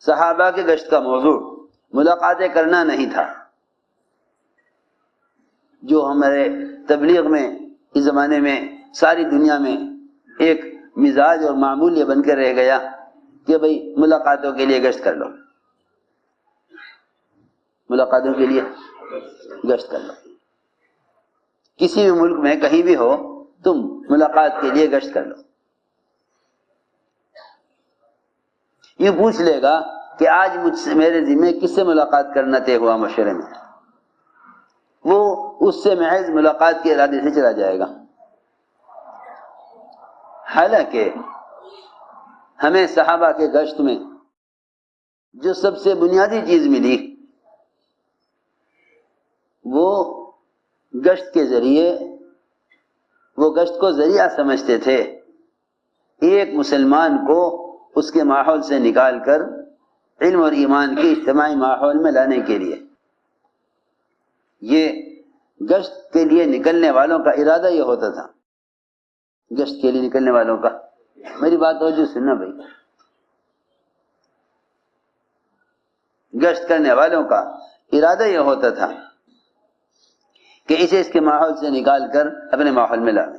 صحابہ کے گشت کا موضوع ملاقاتیں کرنا نہیں تھا، جو ہمارے تبلیغ میں اس زمانے میں ساری دنیا میں ایک مزاج اور معمول یہ بن کر رہ گیا کہ بھئی ملاقاتوں کے لیے گشت کر لو، ملاقاتوں کے لیے گشت کر لو، کسی بھی ملک میں کہیں بھی ہو تم ملاقات کے لیے گشت کر لو۔ یہ پوچھ لے گا کہ آج مجھ سے میرے ذمہ کس سے ملاقات کرنا طے ہوا مشورے میں، وہ اس سے محض ملاقات کے ارادے سے چلا جائے گا۔ حالانکہ ہمیں صحابہ کے گشت میں جو سب سے بنیادی چیز ملی وہ گشت کے ذریعے، وہ گشت کو ذریعہ سمجھتے تھے ایک مسلمان کو اس کے ماحول سے نکال کر علم اور ایمان کے اجتماعی ماحول میں لانے کے لیے۔ یہ گشت کے لیے نکلنے والوں کا ارادہ یہ ہوتا تھا، گشت کے لیے نکلنے والوں کا، میری بات توجہ سننا بھائی، گشت کرنے والوں کا ارادہ یہ ہوتا تھا کہ اسے اس کے ماحول سے نکال کر اپنے ماحول میں لانے۔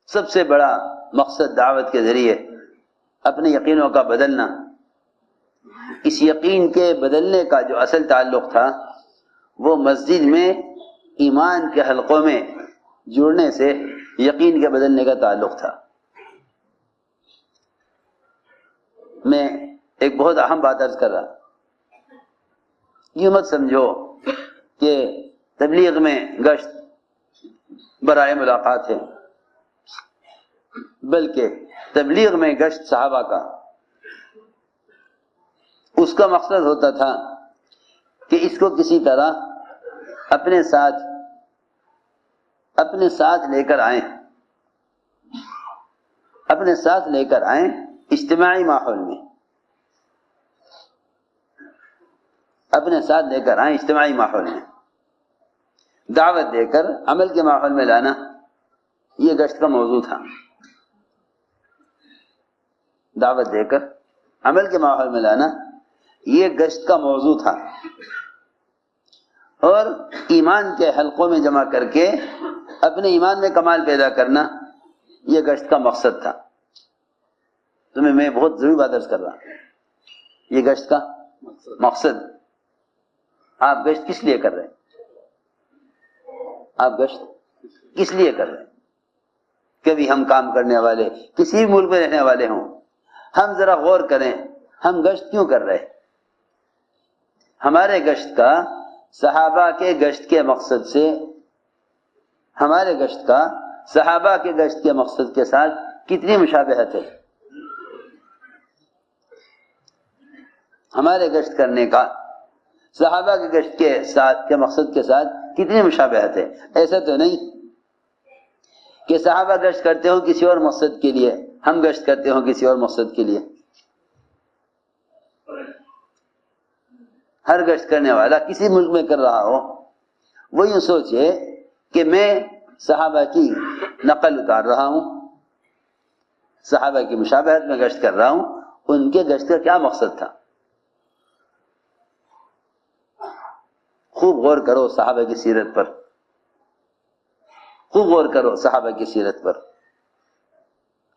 سب سے بڑا مقصد دعوت کے ذریعے اپنے یقینوں کا بدلنا، اس یقین کے بدلنے کا جو اصل تعلق تھا وہ مسجد میں ایمان کے حلقوں میں جڑنے سے یقین کے بدلنے کا تعلق تھا۔ میں ایک بہت اہم بات عرض کر رہا، یہ مت سمجھو کہ تبلیغ میں گشت برائے ملاقات ہے، بلکہ تبلیغ میں گشت صحابہ کا اس کا مقصد ہوتا تھا کہ اس کو کسی طرح اپنے ساتھ لے کر آئیں، اپنے ساتھ لے کر آئیں اجتماعی ماحول میں، اپنے ساتھ لے کر آئیں اجتماعی ماحول میں، دعوت دے کر عمل کے ماحول میں لانا، یہ گشت کا موضوع تھا۔ دعوت دے کر عمل کے ماحول میں لانا یہ گشت کا موضوع تھا، اور ایمان کے حلقوں میں جمع کر کے اپنے ایمان میں کمال پیدا کرنا یہ گشت کا مقصد تھا۔ تمہیں میں بہت ضروری بات عرض کر رہا ہوں، یہ گشت کا مقصد۔ آپ گشت کس لیے کر رہے ہیں؟ آپ گشت کس لیے کر رہے ہیں؟ کبھی ہم کام کرنے والے کسی بھی ملک میں رہنے والے ہوں، ہم ذرا غور کریں ہم گشت کیوں کر رہے ہیں؟ ہمارے گشت کا صحابہ کے گشت کے مقصد سے، ہمارے گشت کا صحابہ کے گشت کے مقصد کے ساتھ کتنی مشابہت ہے؟ ہمارے گشت کرنے کا صحابہ کے گشت کے ساتھ کے مقصد کے ساتھ کتنی مشابہت ہے؟ ایسا تو نہیں کہ صحابہ گشت کرتے ہوں کسی اور مقصد کے لیے، ہم گشت کرتے ہوں کسی اور مقصد کے لیے۔ ہر گشت کرنے والا کسی ملک میں کر رہا ہو وہ یوں سوچے کہ میں صحابہ کی نقل اتار رہا ہوں، صحابہ کی مشابہت میں گشت کر رہا ہوں، ان کے گشت کا کیا مقصد تھا؟ خوب غور کرو صحابہ کی سیرت پر، خوب غور کرو صحابہ کی سیرت پر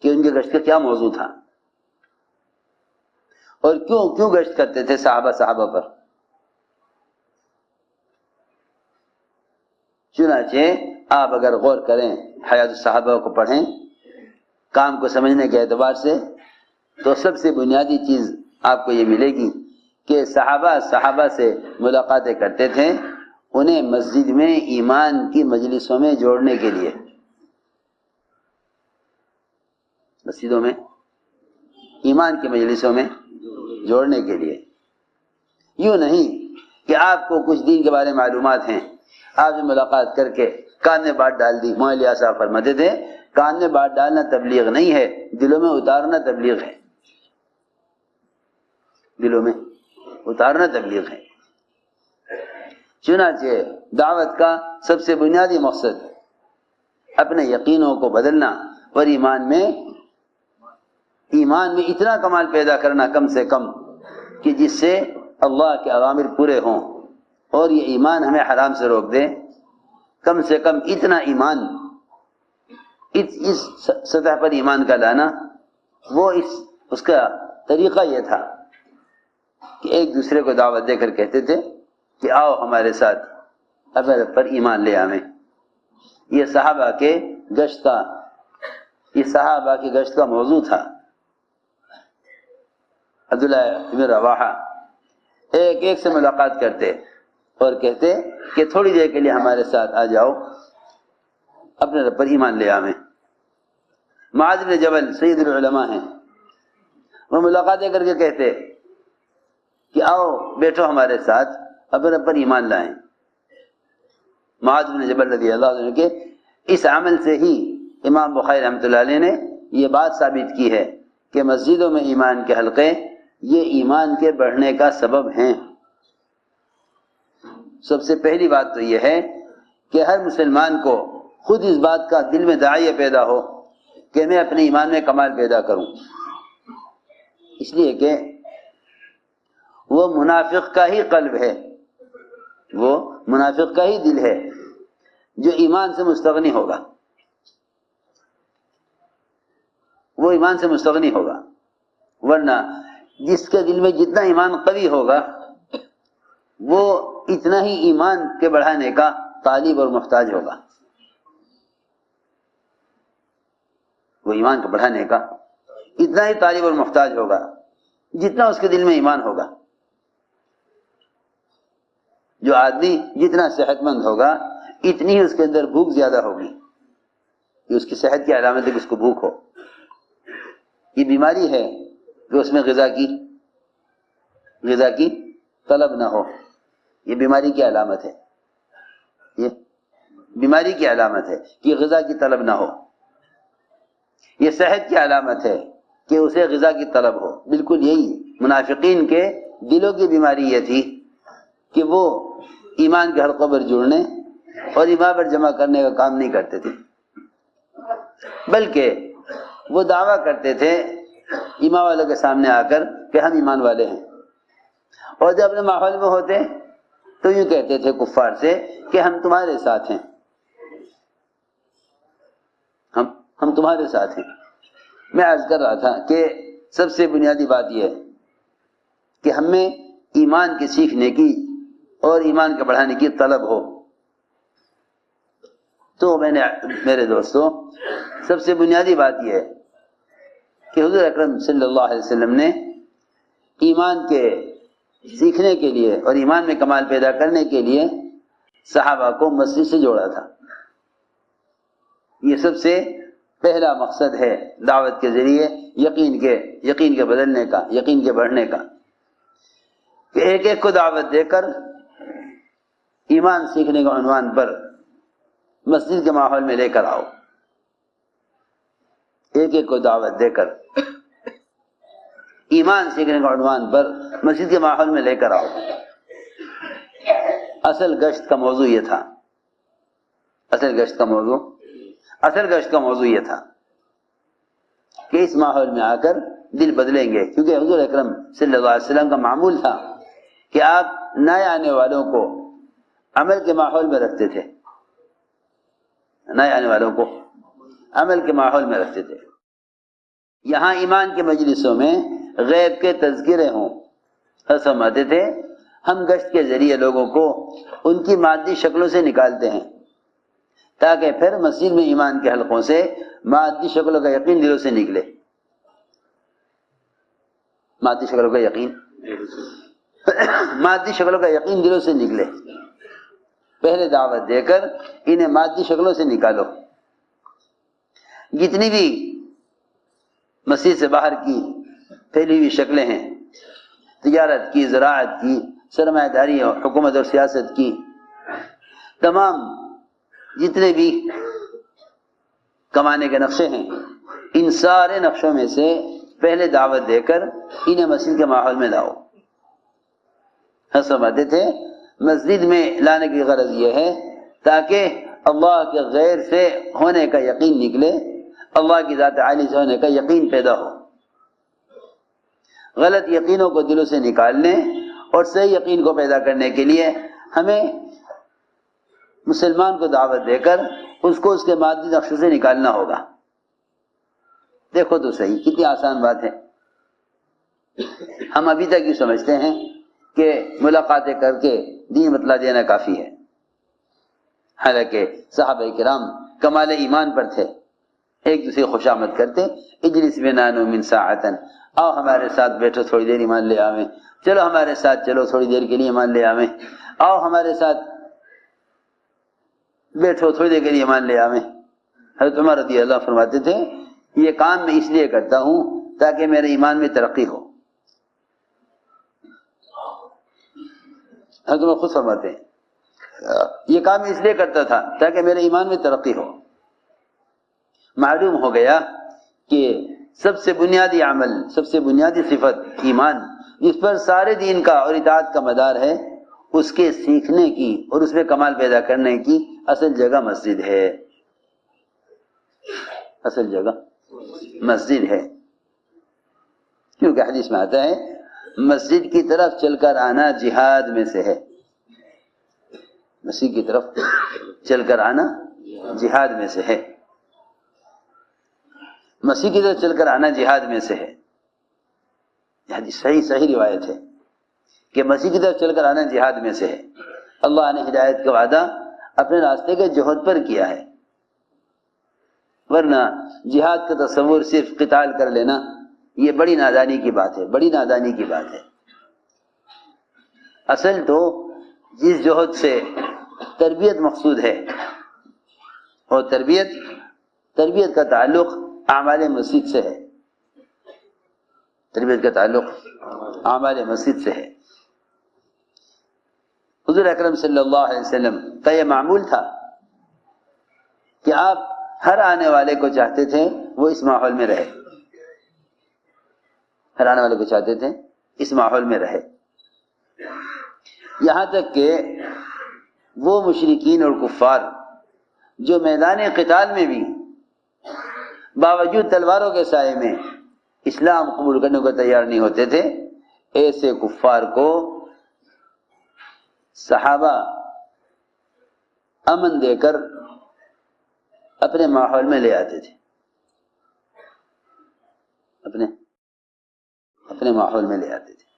کہ ان کے گشت کا کیا موضوع تھا، اور کیوں گشت کرتے تھے صحابہ پر۔ چنانچہ آپ اگر غور کریں، حیات الصحابہ کو پڑھیں کام کو سمجھنے کے اعتبار سے، تو سب سے بنیادی چیز آپ کو یہ ملے گی کہ صحابہ سے ملاقاتیں کرتے تھے انہیں مسجد میں ایمان کی مجلسوں میں جوڑنے کے لیے، مسجدوں میں ایمان کی مجلسوں میں جوڑنے کے لیے۔ یوں نہیں کہ آپ کو کچھ دین کے بارے میں معلومات ہیں، آپ نے ملاقات کر کے کان میں بات ڈال دی۔ مولانا صاحب فرماتے تھے کان میں بات ڈالنا تبلیغ نہیں ہے، دلوں میں اتارنا تبلیغ ہے، دلوں میں اتارنا تبلیغ ہے۔ چنانچہ دعوت کا سب سے بنیادی مقصد اپنے یقینوں کو بدلنا اور ایمان میں اتنا کمال پیدا کرنا کم سے کم کہ جس سے اللہ کے اوامر پورے ہوں اور یہ ایمان ہمیں حرام سے روک دے. کم سے کم اتنا ایمان، اس سطح پر ایمان کا لانا، وہ اس کا طریقہ یہ تھا کہ ایک دوسرے کو دعوت دے کر کہتے تھے کہ آؤ ہمارے ساتھ اپنے رب پر ایمان لے آویں. یہ صحابہ کے گشت کا موضوع تھا. عبداللہ بن رواحہ ایک سے ملاقات کرتے اور کہتے کہ تھوڑی دیر کے لیے ہمارے ساتھ آ جاؤ، اپنے رب پر ایمان لے آویں. معاذ بن جبل سید العلماء ہیں، وہ ملاقاتیں کر کے کہتے کہ آؤ بیٹھو ہمارے ساتھ اپنے رب پر ایمان لائیں. معاذ بن جبل رضی اللہ عنہ کے اس عمل سے ہی امام بخاری رحمۃ اللہ علیہ نے یہ بات ثابت کی ہے کہ مسجدوں میں ایمان کے حلقے یہ ایمان کے بڑھنے کا سبب ہیں. سب سے پہلی بات تو یہ ہے کہ ہر مسلمان کو خود اس بات کا دل میں داعیہ پیدا ہو کہ میں اپنے ایمان میں کمال پیدا کروں، اس لیے کہ وہ منافق کا ہی قلب ہے، وہ منافق کا ہی دل ہے جو ایمان سے مستغنی ہوگا، وہ ایمان سے مستغنی ہوگا. ورنہ جس کے دل میں جتنا ایمان قوی ہوگا وہ اتنا ہی ایمان کے بڑھانے کا طالب اور محتاج ہوگا، وہ ایمان کو بڑھانے کا اتنا ہی طالب اور محتاج ہوگا جتنا اس کے دل میں ایمان ہوگا. جو آدمی جتنا صحت مند ہوگا اتنی ہی اس کے اندر بھوک زیادہ ہوگی. یہ اس کی صحت کی علامت ہے کہ اس کو بھوک ہو. یہ بیماری ہے کہ اس میں غذا کی طلب نہ ہو. یہ بیماری کی علامت ہے، یہ بیماری کی علامت ہے کہ غذا کی طلب نہ ہو. یہ صحت کی علامت ہے کہ اسے غذا کی طلب ہو. بالکل یہی منافقین کے دلوں کی بیماری یہ تھی کہ وہ ایمان کے حلقوں پر جڑنے اور ایمان پر جمع کرنے کا کام نہیں کرتے تھے، بلکہ وہ دعویٰ کرتے تھے ایمان والوں کے سامنے آ کر کہ ہم ایمان والے ہیں، اور جب اپنے ماحول میں ہوتے تو یوں کہتے تھے کفار سے کہ ہم تمہارے ساتھ ہیں، ہم تمہارے ساتھ ہیں. میں عرض کر رہا تھا کہ سب سے بنیادی بات یہ ہے کہ ہم میں ایمان کے سیکھنے کی اور ایمان کے بڑھانے کی طلب ہو. تو میرے دوستوں، سب سے بنیادی بات یہ ہے کہ حضور اکرم صلی اللہ علیہ وسلم نے ایمان کے سیکھنے کے لیے اور ایمان میں کمال پیدا کرنے کے لیے صحابہ کو مسجد سے جوڑا تھا. یہ سب سے پہلا مقصد ہے دعوت کے ذریعے یقین کے بدلنے کا، یقین کے بڑھنے کا، کہ ایک ایک کو دعوت دے کر ایمان سیکھنے کے عنوان پر مسجد کے ماحول میں لے کر آؤ. ایک ایک کو دعوت دے کر ایمان سیکھنے کے عنوان پر مسجد کے ماحول میں لے کر آؤ. اصل گشت کا موضوع یہ تھا، اصل گشت کا موضوع یہ تھا کہ اس ماحول میں آ کر دل بدلیں گے، کیونکہ حضور اکرم صلی اللہ علیہ وسلم کا معمول تھا کہ آپ نئے آنے والوں کو عمل کے ماحول میں رکھتے تھے، نئے آنے والوں کو عمل کے ماحول میں رکھتے تھے. یہاں ایمان کے مجلسوں میں غیب کے تذکرے ہوں. فرماتے تھے ہم گشت کے ذریعے لوگوں کو ان کی مادی شکلوں سے نکالتے ہیں تاکہ پھر مسجد میں ایمان کے حلقوں سے مادی شکلوں کا یقین دلوں سے نکلے. مادی شکلوں کا یقین دلوں سے نکلے. پہلے دعوت دے کر انہیں مادی شکلوں سے نکالو. جتنی بھی مسجد سے باہر کی پھیلی ہوئی شکلیں ہیں، تجارت کی، زراعت کی، سرمایہ داری اور حکومت اور سیاست کی، تمام جتنے بھی کمانے کے نقشے ہیں، ان سارے نقشوں میں سے پہلے دعوت دے کر انہیں مسجد کے ماحول میں لاؤ. فرماتے تھے مسجد میں لانے کی غرض یہ ہے تاکہ اللہ کے غیر سے ہونے کا یقین نکلے، اللہ کی ذات عالی سے ہونے کا یقین پیدا ہو. غلط یقینوں کو دلوں سے نکالنے اور صحیح یقین کو پیدا کرنے کے لیے ہمیں مسلمان کو دعوت دے کر اس کو اس کے مادی نقشے سے نکالنا ہوگا۔ دیکھو تو صحیح، کتنی آسان بات ہے۔ ہم ابھی تک یہ سمجھتے ہیں کہ ملاقاتیں کر کے دین بتلا دینا کافی ہے، حالانکہ صحابہ کرام کمال ایمان پر تھے، ایک دوسرے خوش آمد کرتے، اجلس بنا نؤمن ساعتن، آؤ ہمارے ساتھ بیٹھو تھوڑی دیر ایمان لے آویں، چلو ہمارے ساتھ چلو تھوڑی دیر کے لیے ایمان لے آویں، آؤ ہمارے ساتھ بیٹھو تھوڑی دیر کے لیے ایمان لے آویں۔ حضرت عمر رضی اللہ فرماتے تھے یہ کام میں اس لیے کرتا ہوں تاکہ میرے ایمان میں ترقی ہو۔ حضرت عمر خود فرماتے ہیں یہ کام میں اس لیے کرتا تھا تاکہ میرے ایمان میں ترقی ہو۔ معلوم ہو گیا کہ سب سے بنیادی عمل، سب سے بنیادی صفت ایمان، جس پر سارے دین کا اور اطاعت کا مدار ہے، اس کے سیکھنے کی اور اس میں کمال پیدا کرنے کی اصل جگہ مسجد ہے۔ اصل جگہ مسجد ہے، کیونکہ حدیث میں آتا ہے مسجد کی طرف چل کر آنا جہاد میں سے ہے۔ مسجد کی طرف چل کر آنا جہاد میں سے ہے، مسیح کی طرف چل کر آنا جہاد میں سے ہے۔ یہ حدیث صحیح روایت ہے کہ مسیح کی طرف چل کر آنا جہاد میں سے ہے۔ اللہ نے ہدایت کا وعدہ اپنے راستے کے جہد پر کیا ہے، ورنہ جہاد کا تصور صرف قتال کر لینا یہ بڑی نادانی کی بات ہے، بڑی نادانی کی بات ہے۔ اصل تو جس جہد سے تربیت مقصود ہے، اور تربیت کا تعلق اعمال مسجد سے ہے، تربیت کا تعلق اعمال مسجد سے ہے۔ حضور اکرم صلی اللہ علیہ وسلم کا یہ معمول تھا کہ آپ ہر آنے والے کو چاہتے تھے وہ اس ماحول میں رہے، ہر آنے والے کو چاہتے تھے اس ماحول میں رہے، یہاں تک کہ وہ مشرکین اور کفار جو میدان قتال میں بھی باوجود تلواروں کے سائے میں اسلام قبول کرنے کو تیار نہیں ہوتے تھے، ایسے کفار کو صحابہ امن دے کر اپنے ماحول میں لے آتے تھے، اپنے ماحول میں لے آتے تھے۔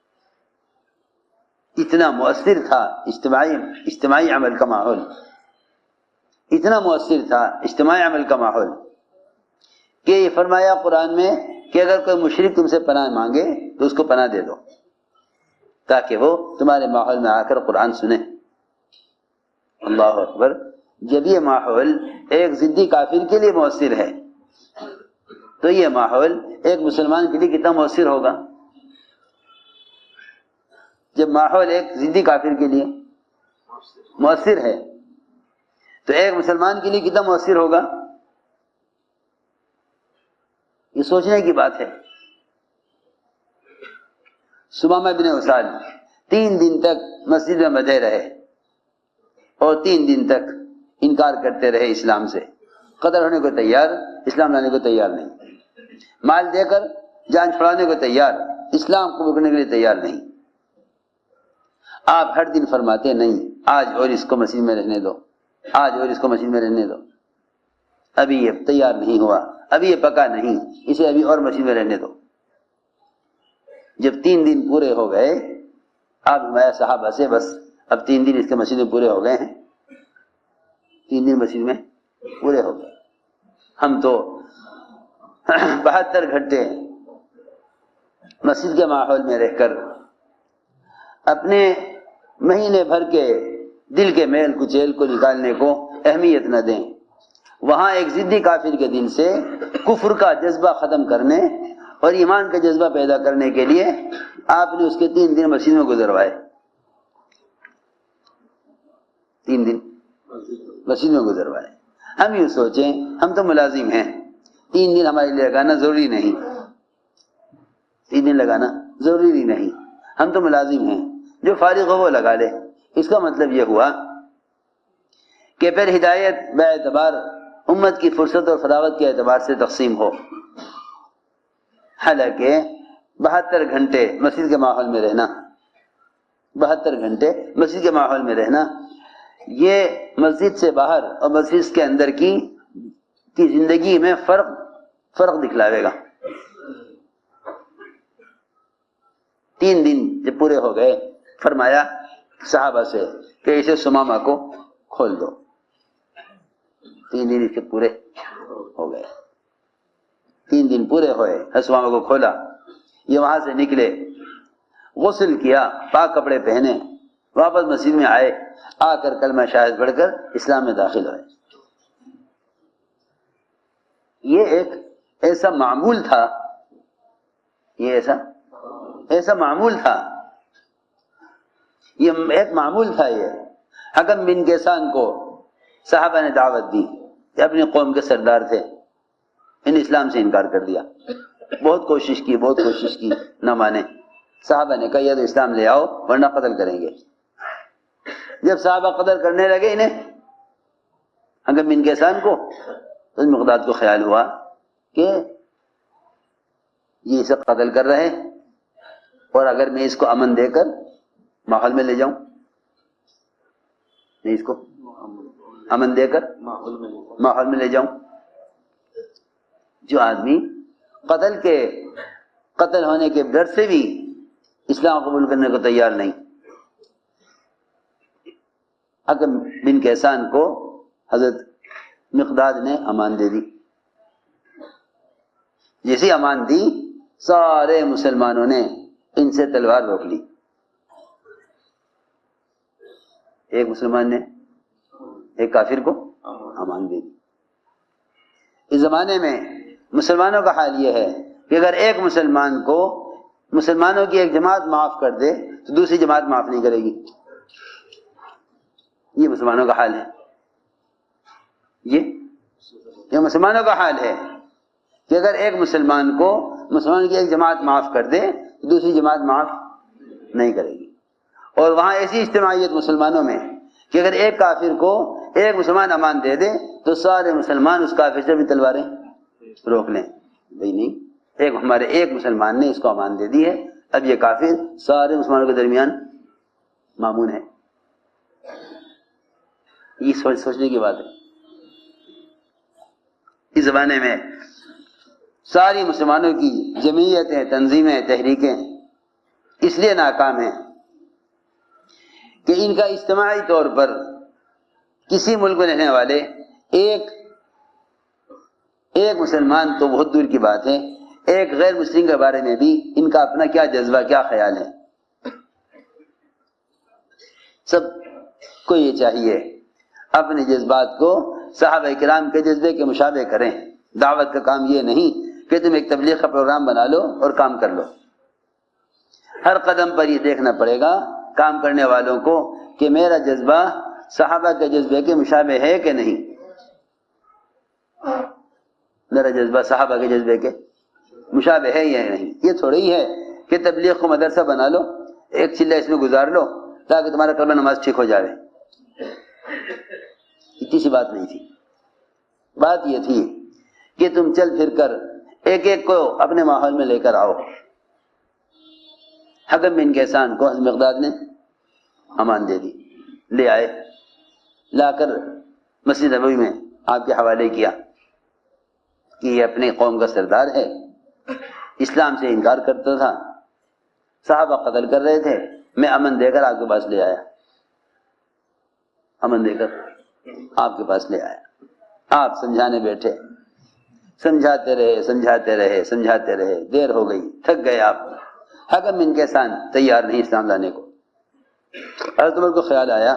اتنا مؤثر تھا اجتماعی عمل کا ماحول، اتنا مؤثر تھا اجتماعی عمل کا ماحول کہ یہ فرمایا قرآن میں کہ اگر کوئی مشرک تم سے پناہ مانگے تو اس کو پناہ دے دو تاکہ وہ تمہارے ماحول میں آ کر قرآن سنے۔ اللہ اکبر۔ جب یہ ماحول ایک ضدی کافر کے لیے مؤثر ہے تو یہ ماحول ایک مسلمان کے لیے کتنا مؤثر ہوگا؟ جب ماحول ایک ضدی کافر کے لیے مؤثر ہے تو ایک مسلمان کے لیے کتنا مؤثر ہوگا؟ یہ سوچنے کی بات ہے۔ سمامہ بن اسال 3 دن تک مسجد میں بدے رہے اور 3 دن تک انکار کرتے رہے اسلام سے، قتل ہونے کو تیار، اسلام لانے کو تیار نہیں، مال دے کر جان چھڑانے کو تیار، اسلام قبول کرنے کے لیے تیار نہیں۔ آپ ہر دن فرماتے نہیں آج اور اس کو مسجد میں رہنے دو، آج اور اس کو مسجد میں رہنے دو، ابھی یہ تیار نہیں ہوا، ابھی یہ پکا نہیں، اسے ابھی اور مسجد میں رہنے دو۔ جب 3 دن پورے ہو گئے آپ ہمارے صحابہ سے بس اب 3 دن اس کے مسجد میں پورے ہو گئے ہیں، 3 دن مسجد میں پورے ہو گئے، ہم تو 72 گھنٹے مسجد کے ماحول میں رہ کر اپنے مہینے بھر کے دل کے میل کچیل کو نکالنے کو اہمیت نہ دیں، وہاں ایک ضدی کافر کے دل سے کفر کا جذبہ ختم کرنے اور ایمان کا جذبہ پیدا کرنے کے لیے آپ نے اس کے 3 دن مسجد میں گزروائے، 3 دن مسجد میں گزروائے۔ ہم یوں سوچیں ہم تو ملازم ہیں، 3 دن ہمارے لیے لگانا ضروری نہیں، 3 دن لگانا ضروری نہیں، ہم تو ملازم ہیں، جو فارغ ہو وہ لگا لے۔ اس کا مطلب یہ ہوا کہ پھر ہدایت بے اعتبار امت کی فرصت اور فراغت کے اعتبار سے تقسیم ہو، حالانکہ 72 گھنٹے مسجد کے ماحول میں رہنا، 72 گھنٹے مسجد کے ماحول میں رہنا، یہ مسجد سے باہر اور مسجد کے اندر کی زندگی میں فرق دکھلاوے گا۔ 3 دن جب پورے ہو گئے، فرمایا صحابہ سے کہ اسے سمامہ کو کھول دو۔ 3 دن اس کے پورے ہو گئے، 3 دن پورے ہوئے، سمامہ کو کھولا، یہ وہاں سے نکلے، غسل کیا، پاک کپڑے پہنے، واپس مسجد میں آئے، آ کر کلمہ شہادت پڑھ کر اسلام میں داخل ہوئے۔ یہ ایک ایسا معمول تھا، یہ ایسا معمول تھا، یہ ایک معمول تھا۔ یہ حکم بن کیسان کو صحابہ نے دعوت دی، یہ اپنی قوم کے سردار تھے، ان اسلام سے انکار کر دیا، بہت کوشش کی نہ مانے۔ صحابہ نے کہا یا تو اسلام لے آؤ ورنہ قتل کریں گے۔ جب صحابہ قتل کرنے لگے انہیں، حکم بن کیسان کو، تو مقداد کو خیال ہوا کہ یہ اسے قتل کر رہے، اور اگر میں اس کو امن دے کر ماحول میں لے جاؤں، میں اس کو امن دے کر ماحول میں لے جاؤں، جو آدمی قتل ہونے کے ڈر سے بھی اسلام قبول کرنے کو تیار نہیں، حکم بن کیسان کو حضرت مقداد نے امان دے دی۔ جیسی امان دی، سارے مسلمانوں نے ان سے تلوار روک لی۔ ایک مسلمان نے ایک کافر کو امان دے دی۔ اس زمانے میں مسلمانوں کا حال یہ ہے کہ اگر ایک مسلمان کو مسلمانوں کی ایک جماعت معاف کر دے تو دوسری جماعت معاف نہیں کرے گی، یہ مسلمانوں کا حال ہے، یہ مسلمانوں کا حال ہے کہ اگر ایک مسلمان کو مسلمانوں کی ایک جماعت معاف کر دے تو دوسری جماعت معاف نہیں کرے گی۔ اور وہاں ایسی اجتماعیت مسلمانوں میں کہ اگر ایک کافر کو ایک مسلمان امان دے دے تو سارے مسلمان اس کافر سے بھی تلواریں روک لیں، بھئی نہیں، ہمارے ایک مسلمان نے اس کو امان دے دی ہے، اب یہ کافر سارے مسلمانوں کے درمیان مامون ہے۔ یہ سوچنے کی بات ہے۔ اس زمانے میں ساری مسلمانوں کی جمعیتیں، تنظیمیں، تحریکیں اس لیے ناکام ہیں کہ ان کا اجتماعی طور پر کسی ملک میں رہنے والے ایک مسلمان تو بہت دور کی بات ہے، ایک غیر مسلم کے بارے میں بھی ان کا اپنا کیا جذبہ، کیا خیال ہے۔ سب کو یہ چاہیے اپنے جذبات کو صحابہ کرام کے جذبے کے مشابہ کریں۔ دعوت کا کام یہ نہیں کہ تم ایک تبلیغ کا پروگرام بنا لو اور کام کر لو، ہر قدم پر یہ دیکھنا پڑے گا کام کرنے والوں کو کہ میرا جذبہ صحابہ کے جذبے کے مشابہ ہے کہ نہیں، میرا جذبہ صحابہ کے جذبے کے مشابہ ہے یا نہیں۔ یہ تھوڑا ہی ہے کہ تبلیغ کو مدرسہ بنا لو، ایک چلہ اس میں گزار لو تاکہ تمہارا کلمہ نماز ٹھیک ہو جائے، اتنی سی بات نہیں تھی۔ بات یہ تھی کہ تم چل پھر کر ایک ایک کو اپنے ماحول میں لے کر آؤ۔ حکم بن کیسان کو حضرت مقداد نے امان دے دی، لے آئے، لا کر مسجد نبوی میں آپ کے حوالے کیا کہ یہ اپنے قوم کا سردار ہے، اسلام سے انکار کرتا تھا، صحابہ قتل کر رہے تھے، میں امن دے کر آپ کے پاس لے آیا، امن دے کر آپ کے پاس لے آیا۔ آپ سمجھانے بیٹھے، سمجھاتے رہے، دیر ہو گئی، تھک گئے آپ۔ حکم بن کیسان تیار نہیں اسلام لانے کو۔ حضرت عمر کو خیال آیا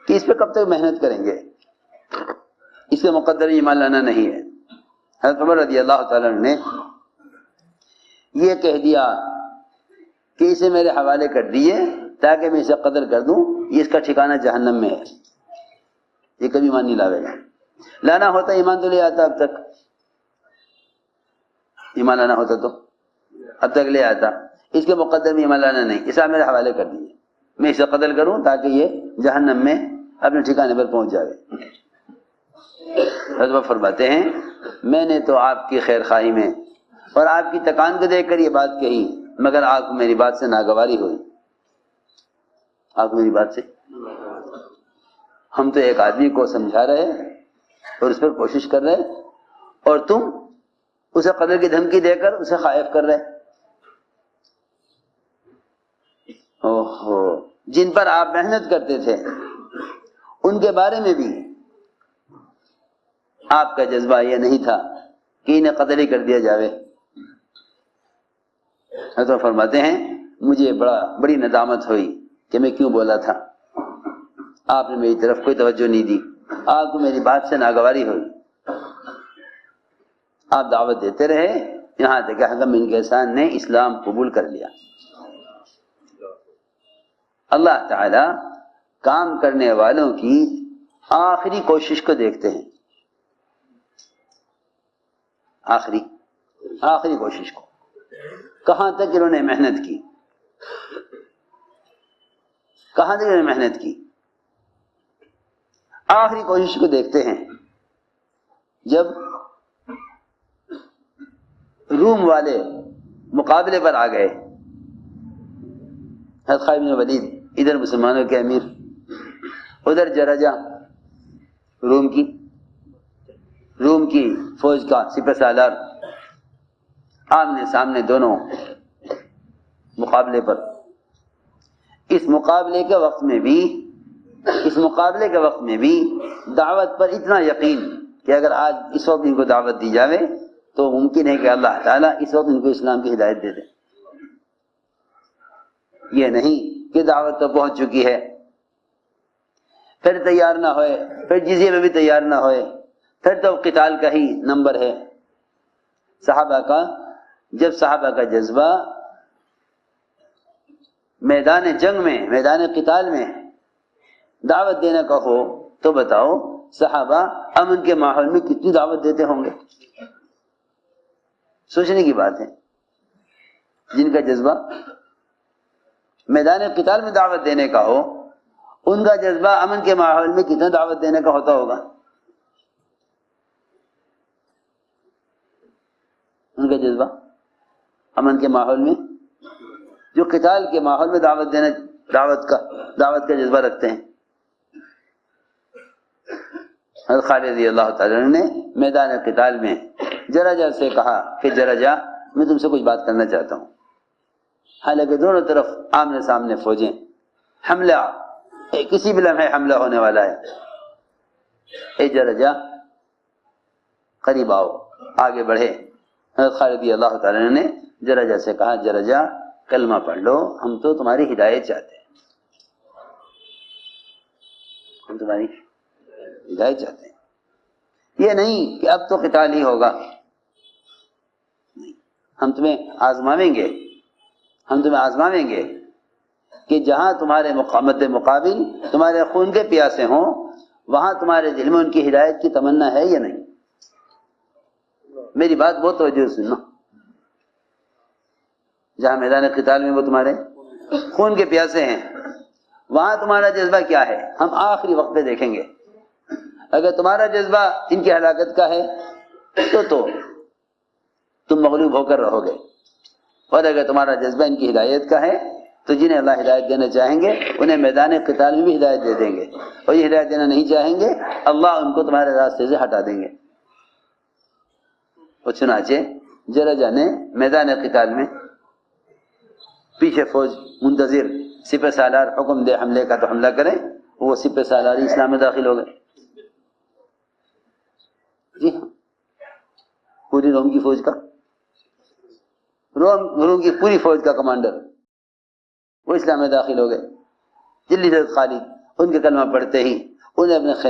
کہ اس پہ کب تک محنت کریں گے، اس کے مقدر ایمان لانا نہیں ہے۔ حضرت عمر رضی اللہ تعالیٰ نے یہ کہہ دیا کہ اسے میرے حوالے کر دیے تاکہ میں اسے قتل کر دوں، یہ اس کا ٹھکانہ جہنم میں ہے، یہ کبھی ایمان نہیں لاوے گا۔ لانا ہوتا ایمان تو لے آتا، اب تک ایمان لانا ہوتا تو اب تک لے آتا، اس کے مقدر میں ایمان لانا نہیں، اسے میرے حوالے کر دیے، میں اسے قتل کروں تاکہ یہ جہنم میں اپنے ٹھکانے پر پہنچ جائے۔ حضرت فرماتے ہیں میں نے تو آپ کی خیر خواہی میں اور آپ کی تکان کو دیکھ کر یہ بات کہی، مگر آپ کو میری بات سے ناگواری ہوئی۔ آپ کو میری بات سے، ہم تو ایک آدمی کو سمجھا رہے اور اس پر کوشش کر رہے، اور تم اسے قتل کی دھمکی دے کر اسے خائف کر رہے۔ اوہو، جن پر آپ محنت کرتے تھے ان کے بارے میں بھی آپ کا جذبہ یہ نہیں تھا کہ انہیں قتل ہی کر دیا جاوے۔ حضرت فرماتے ہیں مجھے بڑی ندامت ہوئی کہ میں کیوں بولا تھا، آپ نے میری طرف کوئی توجہ نہیں دی، آپ کو میری بات سے ناگواری ہوئی۔ آپ دعوت دیتے رہے یہاں تک کہ حکم بن کیسان نے اسلام قبول کر لیا۔ اللہ تعالی کام کرنے والوں کی آخری کوشش کو دیکھتے ہیں، آخری کوشش کو، کہاں تک انہوں نے محنت کی، کہاں تک انہوں نے محنت کی، آخری کوشش کو دیکھتے ہیں۔ جب روم والے مقابلے پر آ گئے، حضرت خالد بن ولید ادھر مسلمانوں کے امیر، ادھر جرجہ روم کی فوج کا سپہ سالار، آمنے سامنے دونوں مقابلے پر۔ اس مقابلے کے وقت میں بھی دعوت پر اتنا یقین کہ اگر آج اس وقت ان کو دعوت دی جاوے تو ممکن ہے کہ اللہ تعالیٰ اس وقت ان کو اسلام کی ہدایت دے دے۔ یہ نہیں کہ دعوت تو پہنچ چکی ہے، پھر تیار نہ ہوئے، پھر جزیے میں بھی تیار نہ ہوئے، پھر تو قتال کا ہی نمبر ہے۔ جب صحابہ کا جذبہ میدان جنگ میں، میدان قتال میں دعوت دینے کا ہو تو بتاؤ صحابہ امن کے ماحول میں کتنی دعوت دیتے ہوں گے؟ سوچنے کی بات ہے۔ جن کا جذبہ میدان قتال میں دعوت دینے کا ہو، ان کا جذبہ امن کے ماحول میں کتنا دعوت دینے کا ہوتا ہوگا؟ ان کا جذبہ امن کے ماحول میں، جو قتال کے ماحول میں دعوت کا جذبہ رکھتے ہیں۔ حضرت خالد رضی اللہ تعالیٰ نے میدان قتال میں جرجہ سے کہا کہ جرجہ میں تم سے کچھ بات کرنا چاہتا ہوں، حالانکہ دونوں طرف آمنے سامنے فوجیں، حملہ کسی بھی لمحے حملہ ہونے والا ہے۔ اے جرجہ قریب آؤ، آگے بڑھے۔ حضرت خالد رضی اللہ تعالیٰ نے جرجہ سے کہا جرجہ کلمہ پڑھ لو، ہم تو تمہاری ہدایت چاہتے ہیں، ہم تمہاری ہدایت چاہتے ہیں، یہ نہیں کہ اب تو قتال ہی ہوگا، ہم تمہیں آزمائیں گے کہ جہاں تمہارے مد مقابل تمہارے خون کے پیاسے ہوں، وہاں تمہارے دل میں ان کی ہدایت کی تمنا ہے یا نہیں؟ میری بات بہت توجہ سے سننا۔ جہاں میدان قتال میں وہ تمہارے خون کے پیاسے ہیں، وہاں تمہارا جذبہ کیا ہے، ہم آخری وقت پہ دیکھیں گے۔ اگر تمہارا جذبہ ان کی ہلاکت کا ہے تو تم مغلوب ہو کر رہو گے، اور اگر تمہارا جذبہ ان کی ہدایت کا ہے تو جنہیں اللہ ہدایت دینا چاہیں گے انہیں میدان قتال میں بھی ہدایت دے دیں گے، اور یہ ہدایت دینا نہیں چاہیں گے اللہ ان کو تمہارے راستے سے ہٹا دیں گے۔ اور چنانچہ جرجہ نے میدان قتال میں پیچھے فوج منتظر، سپہ سالار حکم دے حملے کا تو حملہ کریں، وہ سپہ سالار اسلام میں داخل ہو گئے۔ جی ہاں، پوری روم کی فوج کا، روم کی پوری فوج کا کمانڈر وہ اسلام میں داخل ہو گئے۔ جلدی سے خالد ان کے کلمہ پڑھتے ہی انہیں اپنے